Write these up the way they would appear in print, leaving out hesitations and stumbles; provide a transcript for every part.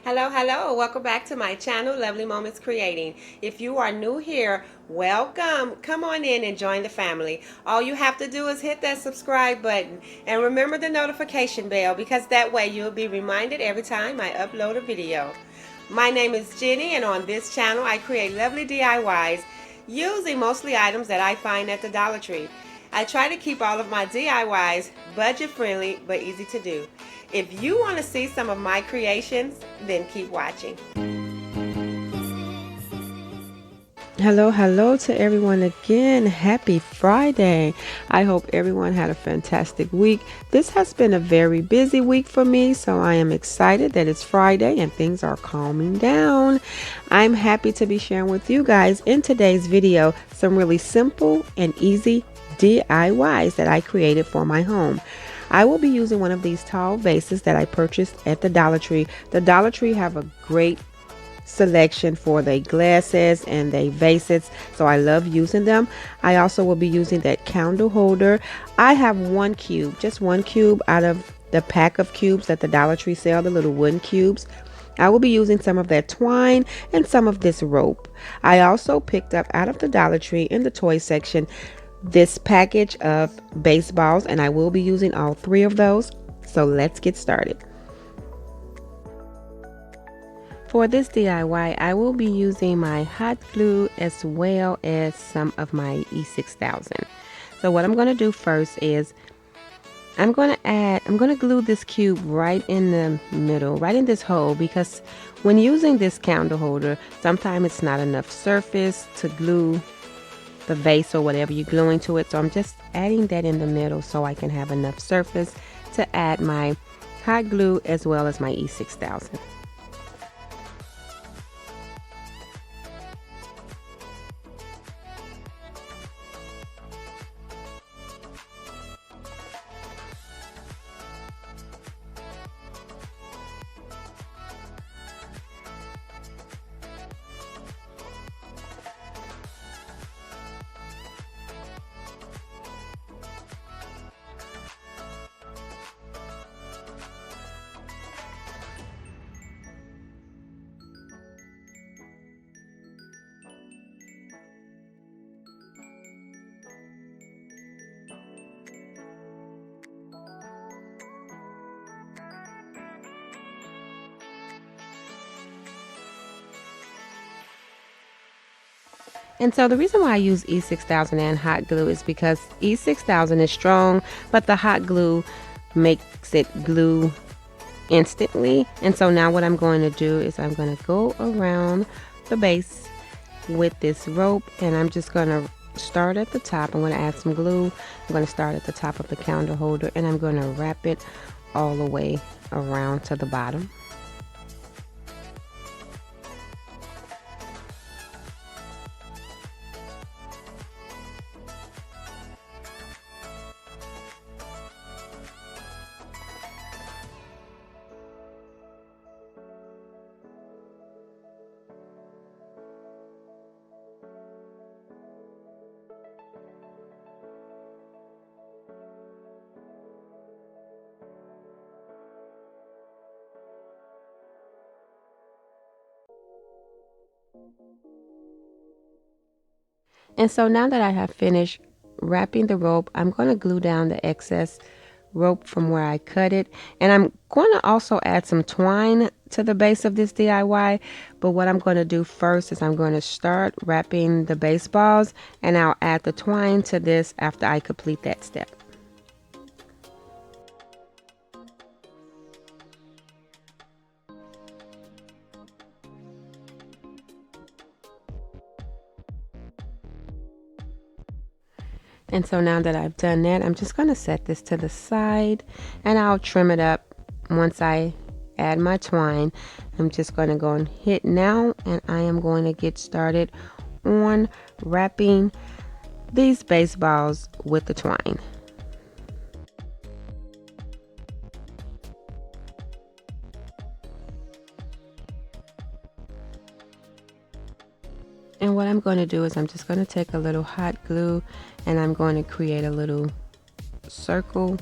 Hello, welcome back to my channel, Lovely Moments Creating. If you are new here, welcome. Come on in and join the family. All you have to do is hit that subscribe button and remember the notification bell because that way you'll be reminded every time I upload a video. My name is Jenny, and on this channel I create lovely DIYs using mostly items that I find at the Dollar Tree. I try to keep all of my DIYs budget friendly but easy to do. If you want to see some of my creations, then keep watching. Hello to everyone again. Happy Friday. I hope everyone had a fantastic week. This has been a very busy week for me, so I am excited that it's Friday and things are calming down. I'm happy to be sharing with you guys in today's video some really simple and easy DIYs that I created for my home. I will be using one of these tall vases that I purchased at the Dollar Tree. The Dollar Tree have a great selection for their glasses and their vases, so I love using them. I also will be using that candle holder. I have one cube, just one cube out of the pack of cubes that the Dollar Tree sell, the little wooden cubes. I will be using some of that twine and some of this rope. I also picked up out of the Dollar Tree in the toy section this package of baseballs, and I will be using all three of those. So let's get started. For this DIY, I will be using my hot glue as well as some of my E6000. So what I'm going to do first is I'm going to glue this cube right in the middle, right in this hole, because when using this candle holder, sometimes it's not enough surface to glue the vase or whatever you're gluing to it. So I'm just adding that in the middle so I can have enough surface to add my hot glue as well as my E6000. And so the reason why I use E6000 and hot glue is because E6000 is strong, but the hot glue makes it glue instantly. And so now what I'm going to do is I'm going to go around the base with this rope, and I'm just going to start at the top. I'm going to add some glue. I'm going to start at the top of the candle holder, and I'm going to wrap it all the way around to the bottom. And so now that I have finished wrapping the rope, I'm going to glue down the excess rope from where I cut it. And I'm going to also add some twine to the base of this DIY. But what I'm going to do first is I'm going to start wrapping the baseballs, and I'll add the twine to this after I complete that step. And so now that I've done that, I'm just going to set this to the side, and I'll trim it up once I add my twine. I'm just going to go and hit now, and I am going to get started on wrapping these baseballs with the twine. And what I'm going to do is I'm just going to take a little hot glue, and I'm going to create a little circle,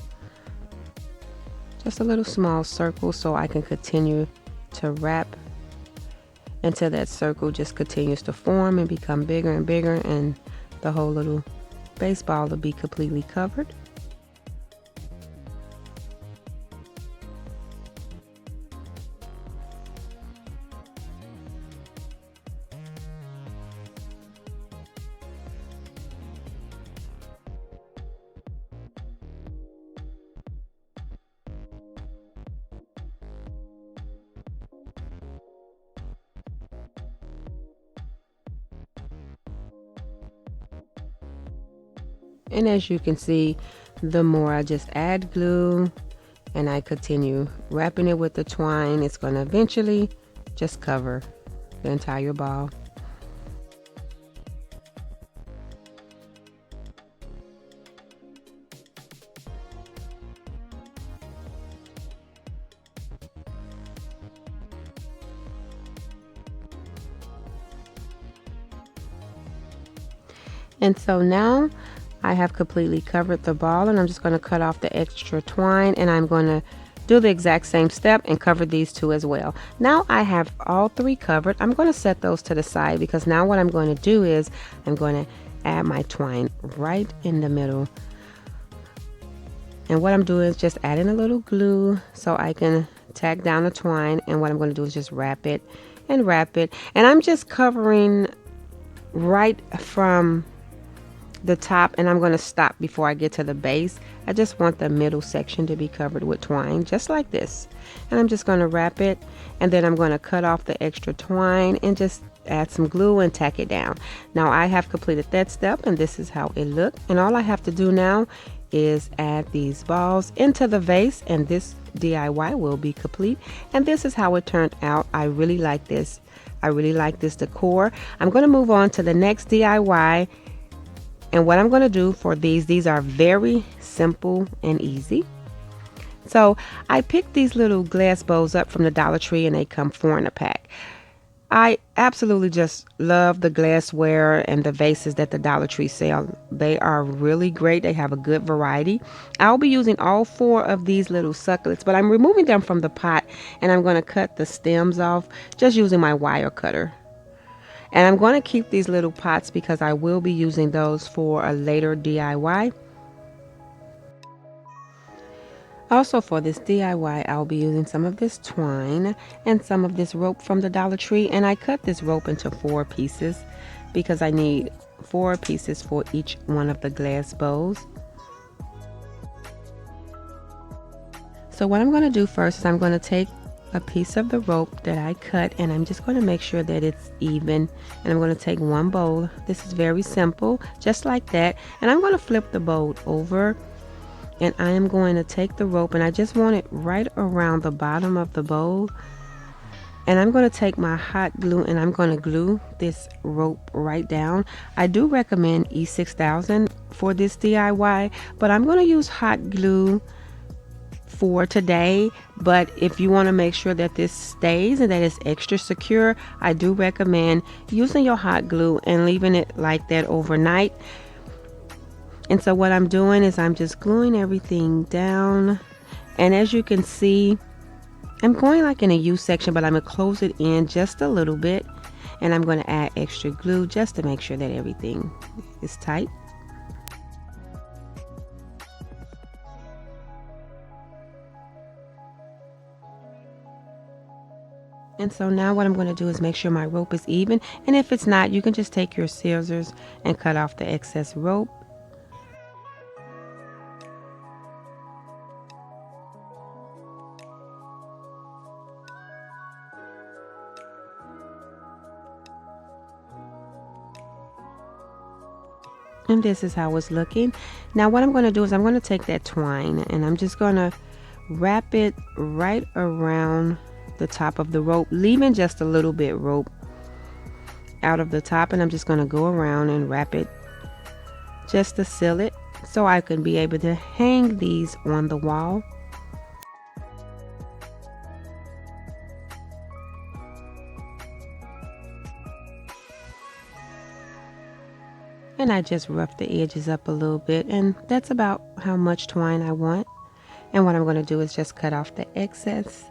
just a little small circle, so I can continue to wrap until that circle just continues to form and become bigger and bigger, and the whole little baseball will be completely covered. And as you can see, the more I just add glue and I continue wrapping it with the twine, it's going to eventually just cover the entire ball. And so now I have completely covered the ball, and I'm just going to cut off the extra twine, and I'm going to do the exact same step and cover these two as well. Now I have all three covered. I'm going to set those to the side because now what I'm going to do is I'm going to add my twine right in the middle. And what I'm doing is just adding a little glue so I can tack down the twine, and what I'm going to do is just wrap it and wrap it. And I'm just covering right from the top, and I'm going to stop before I get to the base. I just want the middle section to be covered with twine, just like this. And I'm just going to wrap it, and then I'm going to cut off the extra twine and just add some glue and tack it down. Now I have completed that step, and this is how it looked. And all I have to do now is add these balls into the vase, and this DIY will be complete. And this is how it turned out. I really like this. I really like this decor. I'm going to move on to the next DIY. And what I'm going to do for these are very simple and easy. So I picked these little glass bowls up from the Dollar Tree, and they come 4 in a pack. I absolutely just love the glassware and the vases that the Dollar Tree sell. They are really great. They have a good variety. I'll be using all 4 of these little succulents, but I'm removing them from the pot, and I'm going to cut the stems off just using my wire cutter. And I'm going to keep these little pots because I will be using those for a later DIY. Also for this DIY, I'll be using some of this twine and some of this rope from the Dollar Tree. And I cut this rope into 4 pieces because I need 4 pieces for each one of the glass bowls. So what I'm going to do first is I'm going to take a piece of the rope that I cut, and I'm just going to make sure that it's even, and I'm going to take one bowl. This is very simple, just like that. And I'm going to flip the bowl over, and I am going to take the rope, and I just want it right around the bottom of the bowl. And I'm going to take my hot glue, and I'm going to glue this rope right down. I do recommend E6000 for this DIY, but I'm going to use hot glue for today. But if you want to make sure that this stays and that it's extra secure, I do recommend using your hot glue and leaving it like that overnight. And so what I'm doing is I'm just gluing everything down, and as you can see, I'm going like in a U section, but I'm going to close it in just a little bit, and I'm going to add extra glue just to make sure that everything is tight. And so now what I'm going to do is make sure my rope is even, and if it's not, you can just take your scissors and cut off the excess rope. And this is how it's looking. Now what I'm going to do is I'm going to take that twine, and I'm just going to wrap it right around the top of the rope, leaving just a little bit rope out of the top, and I'm just going to go around and wrap it just to seal it so I can be able to hang these on the wall. And I just rough the edges up a little bit, and that's about how much twine I want. And what I'm going to do is just cut off the excess,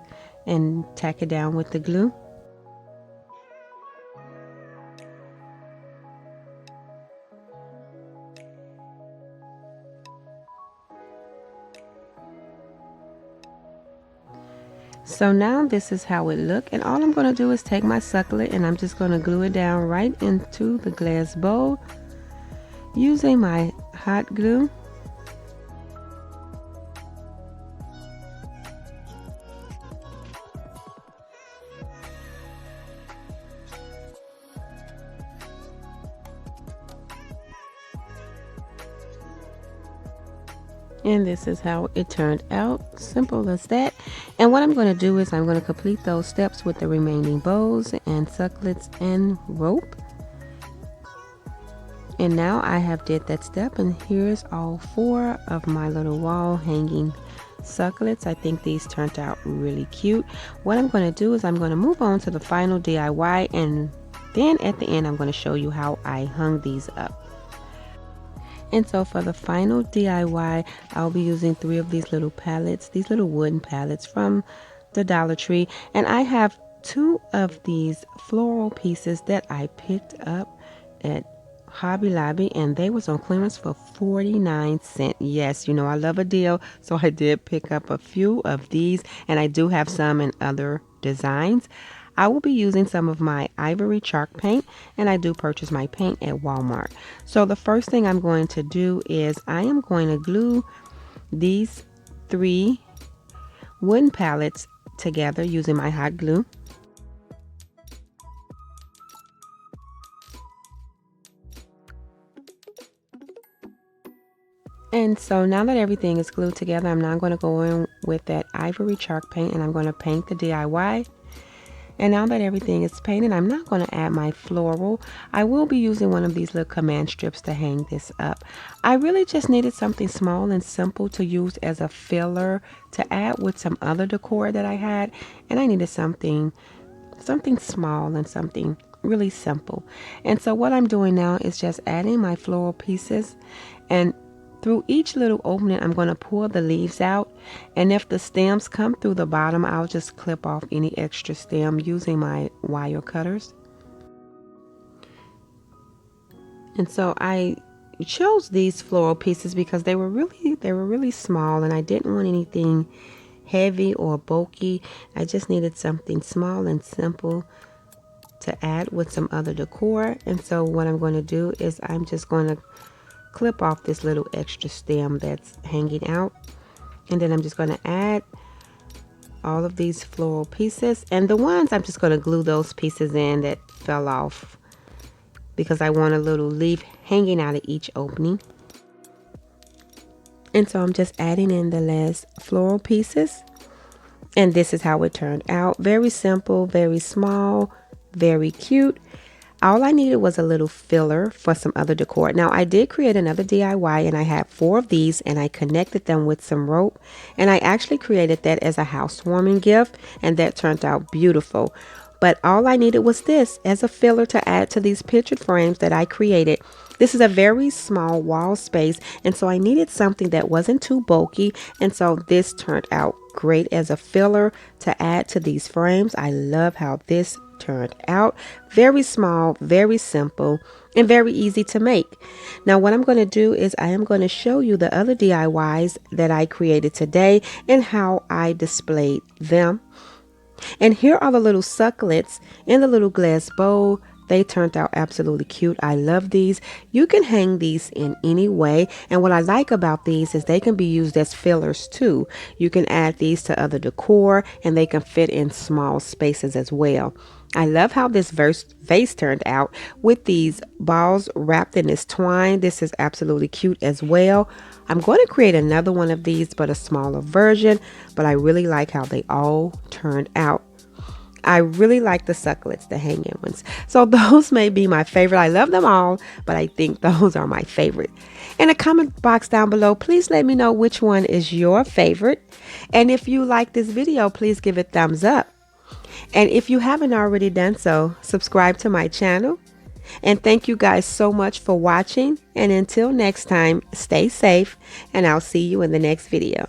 and tack it down with the glue. So now this is how it look, and all I'm going to do is take my succulent and I'm just going to glue it down right into the glass bowl using my hot glue. And this is how it turned out, simple as that. And what I'm going to do is I'm going to complete those steps with the remaining bows and succulents and rope. And now I have did that step, and here's all 4 of my little wall hanging succulents. I think these turned out really cute. What I'm going to do is I'm going to move on to the final DIY, and then at the end I'm going to show you how I hung these up. And so for the final DIY, I'll be using 3 of these little pallets, these little wooden pallets from the Dollar Tree. And I have 2 of these floral pieces that I picked up at Hobby Lobby, and they was on clearance for 49 cents. Yes, you know I love a deal, so I did pick up a few of these, and I do have some in other designs. I will be using some of my ivory chalk paint, and I do purchase my paint at Walmart. So the first thing I'm going to do is I am going to glue these 3 wooden pallets together using my hot glue. And so now that everything is glued together, I'm now going to go in with that ivory chalk paint, and I'm going to paint the DIY. And now that everything is painted, I'm not going to add my floral. I will be using one of these little command strips to hang this up. I really just needed something small and simple to use as a filler to add with some other decor that I had. And I needed something small and something really simple. And so what I'm doing now is just adding my floral pieces, and through each little opening I'm going to pull the leaves out, and if the stems come through the bottom, I'll just clip off any extra stem using my wire cutters. And so I chose these floral pieces because they were really small, and I didn't want anything heavy or bulky. I just needed something small and simple to add with some other decor. And so what I'm going to do is I'm just going to clip off this little extra stem that's hanging out, and then I'm just going to add all of these floral pieces, and the ones I'm just going to glue those pieces in that fell off because I want a little leaf hanging out of each opening. And so I'm just adding in the last floral pieces, and this is how it turned out. Very simple, very small, very cute. All I needed was a little filler for some other decor. Now I did create another DIY, and I had 4 of these, and I connected them with some rope, and I actually created that as a housewarming gift, and that turned out beautiful. But all I needed was this as a filler to add to these picture frames that I created. This is a very small wall space, and so I needed something that wasn't too bulky, and so this turned out great as a filler to add to these frames. I love how this turned out. Very small, very simple, and very easy to make. Now what I'm going to do is I am going to show you the other DIYs that I created today and how I displayed them. And here are the little succulents in the little glass bowl. They turned out absolutely cute. I love these. You can hang these in any way. And what I like about these is they can be used as fillers too. You can add these to other decor, and they can fit in small spaces as well. I love how this vase turned out with these balls wrapped in this twine. This is absolutely cute as well. I'm going to create another one of these, but a smaller version. But I really like how they all turned out. I really like the succulents, the hanging ones. So those may be my favorite. I love them all, but I think those are my favorite. In the comment box down below, please let me know which one is your favorite. And if you like this video, please give it a thumbs up. And if you haven't already done so, subscribe to my channel. And thank you guys so much for watching. And until next time, stay safe, and I'll see you in the next video.